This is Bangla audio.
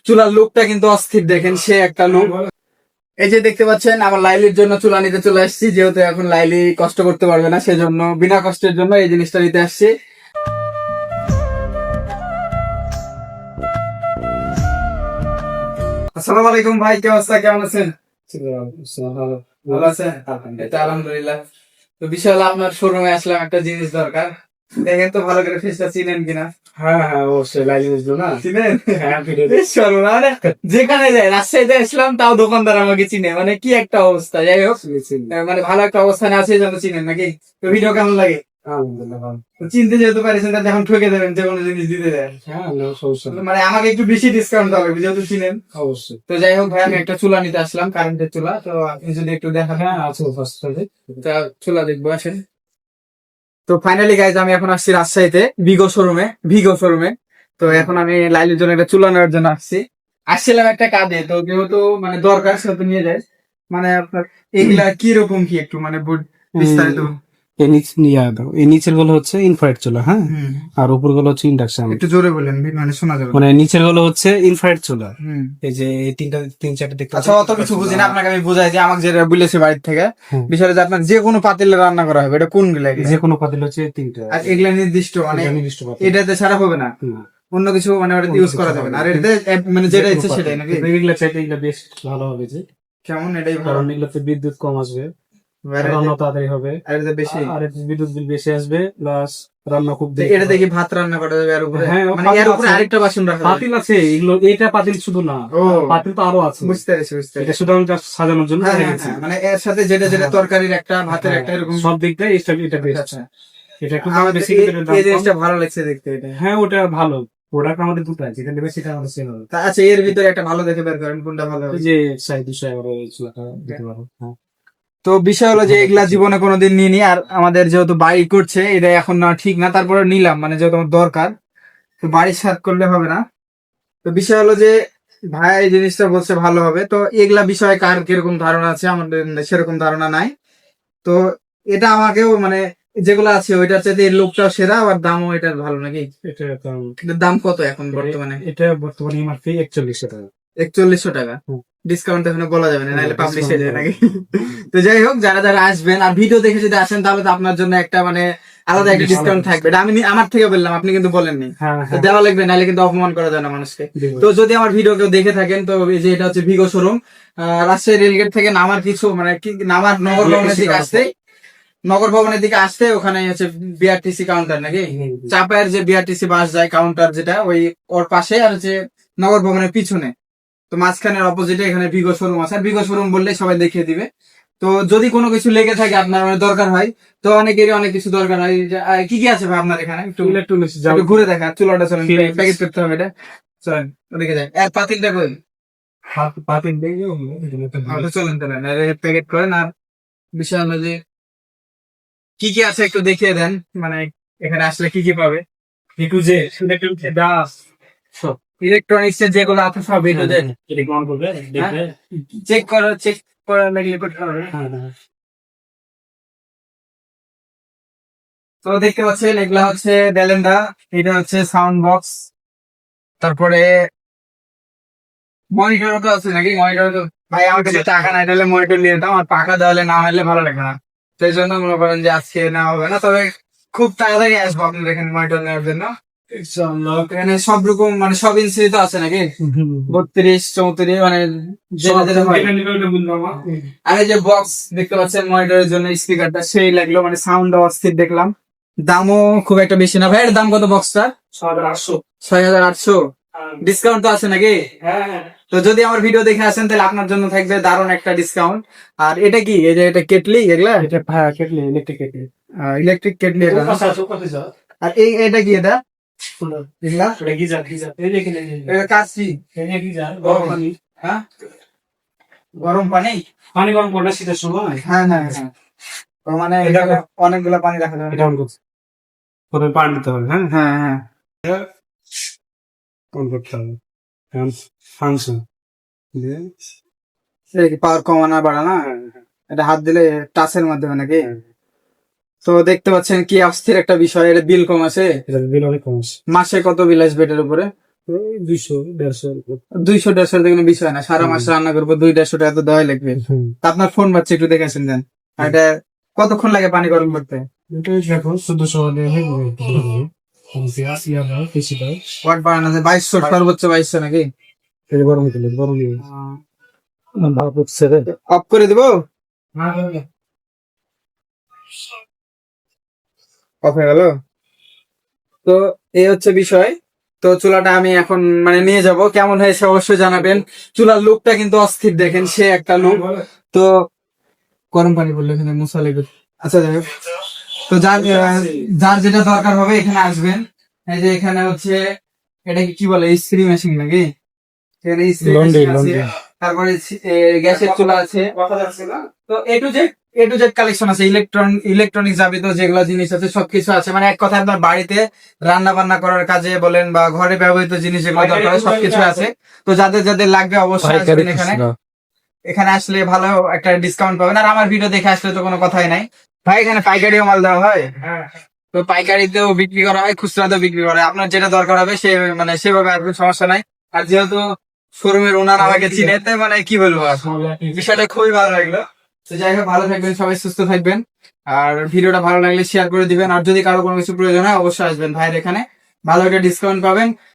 চুলার লুকটা কিন্তু অস্থির, দেখেন সে একটা লুক। এই যে দেখতে পাচ্ছেন আমার লাইলির জন্য চুলা নিতে চলে আসছি, যেহেতু এখন লাইলি কষ্ট করতে পারবে না, সেজন্য বিনা কষ্টের জন্য এই জিনিসটা নিতে আসছি। আসসালামু আলাইকুম ভাই, কি অবস্থা, কেমন আছেন? ভালো আছেন? আলহামদুলিল্লাহ। তো বিষয় হলো আপনার শোরুমে আসলাম, একটা জিনিস দরকার। দেখেন তো ভালো করে ফেসটা চিনেন কিনা। হ্যাঁ হ্যাঁ অবশ্যই লাইসেন্স না চিনেন? হ্যাঁ মানে যেখানে যাই, রাজশাহীতে আসলাম তাও দোকানদার আমাকে চিনে, মানে কি একটা অবস্থা। যাই হোক, মানে ভালো একটা অবস্থানে আছে যেন চিনেন নাকি। তো ভিডিও কেমন লাগে? তো চিনতে যেহেতু পারিছেন, তাহলে এখন ঠকে দেবেন যে কোনো জিনিস দিতে দেন। হ্যাঁ সমস্যা নেই। মানে আমাকে একটু বেশি ডিসকাউন্ট হবে যেহেতু চিনেন। অবশ্যই। তো যাই হোক ভাই, আমি একটা চুলা নিতে আসলাম, কারেন্টের চুলা। তো আপনি যদি একটু দেখান। হ্যাঁ আছে ফার্স্ট তা চুলা দেখবো, আসেন। তো ফাইনালি গাইজ আমি এখন আসছি রাজশাহীতে ভিগো শোরুমে। তো এখন আমি লাইলির জন্য একটা চুলা নেওয়ার জন্য আসছিলাম একটা কাজে। তো যেহেতু মানে দরকার, সেহেতু নিয়ে যাই। মানে আপনার এগুলা কিরকম কি একটু মানে বিস্তারিত এই নিচের গুলো হচ্ছে ইনফ্রারেড চুলা, হ্যাঁ, আর উপর গুলো হচ্ছে ইন্ডাকশন। একটু জোরে বলেন, মানে শোনা যাবে। মানে নিচের গুলো হচ্ছে ইনফ্রারেড চুলা। এই যে এই তিন চারটে দেখতে আচ্ছা, অত কিছু বুঝি না, আপনাকে আমি বুঝাই যে আমাকে যেটা বলেছে বাড়ির থেকে হ্যাঁ। বিষয়টা যে আপনার যে কোনো পাতিলে রান্না করা হবে, এটা কোন গুলা? যে কোনো পাতিল হচ্ছে তিনটা, আর এগুলা নির্দিষ্ট মানে এটা নির্দিষ্ট পাতিল। এটাতে ছাড়া হবে না, না, অন্য কিছু মানে ওটা অন্য ইউজ কিছু করা যাবে না। আর এটাতে মানে যেটা ইচ্ছে সেটাই নাকি? এগুলা চাইতে এগুলা বেশ ভালো হবে, যে কেমন এটাই ভালো, কারণ এগুলাতে বিদ্যুৎ কম আসবে, আর রান্না তাড়াতাড়ি হবে, আর এটাতে বেশি, আর এতে বিদ্যুৎ বিল বেশি আসবে, প্লাস রান্না খুব তো দেরি এটা হবে। দেখি ভাত রান্না করা যাবে আর উপরে, হ্যাঁ, মানে পাতিল এর উপরে আছে। আরেকটা বাসন রাখা যাবে। পাতিল আছে, এগুলো এটা পাতিল শুধু না, ও পাতিল তো আরো আছে। বুঝতে পেরেছি এটা শুধু আমি just সাজানোর জন্য হ্যাঁ, হ্যাঁ, রেখেছি। হ্যাঁ, মানে এর সাথে যেটা যেটা তরকারির একটা, ভাতের একটা, এরকম সব দিক দিয়ে এটা বেস্ট। আচ্ছা। এটা একটু দাম আমার বেশি, এই- কিন্তু এটার দাম এই কম। জিনিসটা ভালো লাগছে দেখতে এটা। হ্যাঁ ওটা ভালো, প্রোডাক্ট আমাদের দুটো আছে, যেটা নেবে সেটা আমাদের সেল হবে। তা আচ্ছা, এর ভিতরে একটা ভালো দেখে বের করেন কোনটা ভালো হবে। এই যে 250 এই চুলাটা দিতে পারো। হ্যাঁ তো বিষয় হলো যে এগুলা জীবনে কোনোদিন নিইনি, আর আমাদের যেহেতু বাড়ি করছে এটা এখন না ঠিক না, তারপরে নিলাম, মানে যেহেতু আমার দরকার, তো বাড়ির সাথ করলে হবে না। তো বিষয় হলো যে ভাই এই জিনিসটা বলছে ভালো হবে, তো এগুলা বিষয়ে কার কিরকম ধারণা আছে, আমাদের সেরকম ধারণা নাই। তো এটা আমাকেও মানে যেগুলো আছে ওইটার চাইতে এর লোকটাও সেরা, আবার দামও এটার ভালো নাকি? এটা দাম, এটার দাম কত এখন বর্তমানে? এটা বর্তমানে এমআরপি 4100 টাকা। 4100 টাকা। হুম। ডিসকাউন্ট এখনো বলা যাবে না, নাহলে discount পাবলিশ হয়ে যাবে বলা নাকি? তো যাই হোক, যারা যারা আসবেন আর ভিডিও দেখে যদি আসেন, তাহলে তো আপনার জন্য একটা মানে আলাদা একটা ডিসকাউন্ট থাকবে। এটা আমি আমার থেকে বললাম, আপনি কিন্তু বলেননি। হ্যাঁ তো হ্যাঁ দেওয়া লাগবে, নাহলে কিন্তু অপমান করা যায় না মানুষকে। দিব। তো যদি আমার ভিডিও কেউ দেখে থাকেন, তো এই যে এটা হচ্ছে ভিগো শোরুম, রাজশাহী রেলগেট থেকে নামার কিছু মানে নামার নগর ভবনের দিকে আসতে ওখানে হচ্ছে বিআরটিসি কাউন্টার নাকি, চাপায়ের যে বিআরটিসি বাস যায় কাউন্টার যেটা, ওই ওর পাশে, আর হচ্ছে নগর ভবনের পিছনে। তো মাঝখানের অপোজিটে এখানে ভিগো শোরুম আছে, আর ভিগো শোরুম বললে সবাই দেখিয়ে দিবে। তো যদি কোনো কিছু লেগে থাকে আপনার মানে দরকার হয়, তো অনেকেরই অনেক কিছু দরকার হয়, যে, কি কি আছে ভাই আপনার এখানে? একটু ইলেকট্রনিক্স একটু ঘুরে দেখা, চুলাটা চলেন, Philips। প্যাকেট করতে হবে এটা, চলেন ওদিকে যাই। আর পাতিলটা কই? পাতিল দিয়ে ওটা চলেন চলেন, প্যাকেট করেন। আর বিষয় হলো যে কি কি আছে একটু দেখিয়ে দেন, মানে এখানে আসলে কি কি পাবে। একটু যে দাস সব ইলেকট্রনিক্স এর যেগুলো আছে সব একটু দেন, এটা অন করবে দেখবে। চেক করা লাগলে করতে হবে। হ্যাঁ হ্যাঁ তো দেখতে পাচ্ছেন এগুলা হচ্ছে ডেলেন্ডা, এটা হচ্ছে সাউন্ড বক্স, তারপরে মনিটর তো আছে নাকি? মনিটর তো ভাই আমার কাছে টাকা নাই, তাহলে মনিটর নিয়ে যেতাম, আর পাকা দেওয়ালে না হলে ভালো লাগে না। সেই জন্য মনে করেন যে আজকে না হবে না, তবে খুব তাড়াতাড়ি আসবো আপনাদের এখানে মনিটর নেওয়ার জন্য। ইনশাআল্লাহ। এখানে সব রকম মানে সব ইঞ্চি তো আছে নাকি? 32, 34 মানে যেটা যেটা হয়। আর এই যে বক্স দেখতে পাচ্ছেন মনিটরের জন্য, স্পিকারটা সেই লাগলো, মানে সাউন্ড অস্থির দেখলাম। দামও খুব একটা বেশি না ভাই। এর দাম কত বক্সটার? 800। 6800। ডিসকাউন্ট তো আছে নাকি? হ্যাঁ তো যদি আমার ভিডিও দেখে আসেন, তাহলে আপনার জন্য থাকবে দারুণ একটা ডিসকাউন্ট। আর এটা কি, এই যে এটা কেটলি এগুলা? এটা ভাড়া kettle, electric kettle. Electric kettle এটা না? আর এটা কি এটা? এগুলা এটা গিজার গিজার এই দেখেন, এটা কাচ্চি? এই যে গিজার গরম পানি। হ্যাঁ, গরম পানি? পানি গরম করলে শীতের সময় হ্যাঁ হ্যাঁ হ্যাঁ। তো মানে এটা এটা অনেকগুলা পানি রাখা যাবে। এটা অন করছে, প্রথমে পানি দিতে হবে। হ্যাঁ হ্যাঁ হ্যাঁ। অন করতে হবে। ফাংশন দিয়ে এটা কি পাওয়ার কমানো বাড়ানো? এটা হাত দিলে টাচের মাধ্যমে নাকি? তো দেখতে পাচ্ছেন কি অস্থির একটা বিষয়, এটা বিল কম আছে। এটা বিল অনেক কম আসে। মাসে কত বিল আসবে এটার উপরে? 200-150 কোনো বিষয় না, সারা মাস রান্না করবো, 200-150 টাকা তো দেওয়াই লাগবে। তা আপনার ফোন বাচ্চা একটু দেখেছেন দেন। আর এটা কতক্ষণ লাগে পানি গরম করতে? ওয়াট বাড়ানো আছে 2200, সর্বোচ্চ 2200 নাকি? অফ করে দিব, অফ হয়ে গেল। তো এই হচ্ছে বিষয়। তো চুলাটা আমি এখন মানে নিয়ে যাব, কেমন হয়েছে অবশ্যই জানাবেন। চুলার লুকটা কিন্তু অস্থির, দেখেন সে একটা লুক। তো গরম পানি বললে এখানে মুসা লেগে, আচ্ছা যাই হোক। তো যার যেটা দরকার হবে এখানে আসবেন। এই যে এখানে হচ্ছে এটা কি বলে, ইস্ত্রি মেশিন নাকি? এখানে ইস্ত্রি মেশিন আছে, তারপরে গ্যাসের চুলা আছে। তো এ টু জেড কালেকশন আছে, ইলেকট্রনিক যাবিত যেগুলো জিনিস আছে সবকিছু আছে। মানে এক কথা আপনার বাড়িতে রান্না বান্না করার কাজে বলেন বা ঘরে ব্যবহৃত জিনিস যেগুলো দরকার হয় সবকিছু আছে। তো যাদের যাদের লাগবে অবশ্যই আসবেন এখানে। এখানে আসলে ভালো একটা ডিসকাউন্ট পাবেন। আর আমার ভিডিও দেখে আসলে তো কোনো কথাই নাই ভাই, এখানে পাইকারিও মাল দেওয়া হয়। তো পাইকারিতেও বিক্রি করা হয়, খুচরাতেও বিক্রি করা হয়। আপনার যেটা দরকার হবে সে মানে সেভাবে আসবেন, সমস্যা নাই। আর যেহেতু শোরুমের ওনার আমাকে চিনে, তাই মানে কি বলবো আর, বিষয়টা খুবই ভালো লাগলো। তো যাই হোক, ভালো থাকবেন সবাই, সুস্থ থাকবেন। আর ভিডিওটা ভালো লাগলে শেয়ার করে দিবেন। আর যদি কারো কোনো কিছু প্রয়োজন হয় অবশ্যই আসবেন ভাইয়ের এখানে, ভালো একটা ডিসকাউন্ট পাবেন।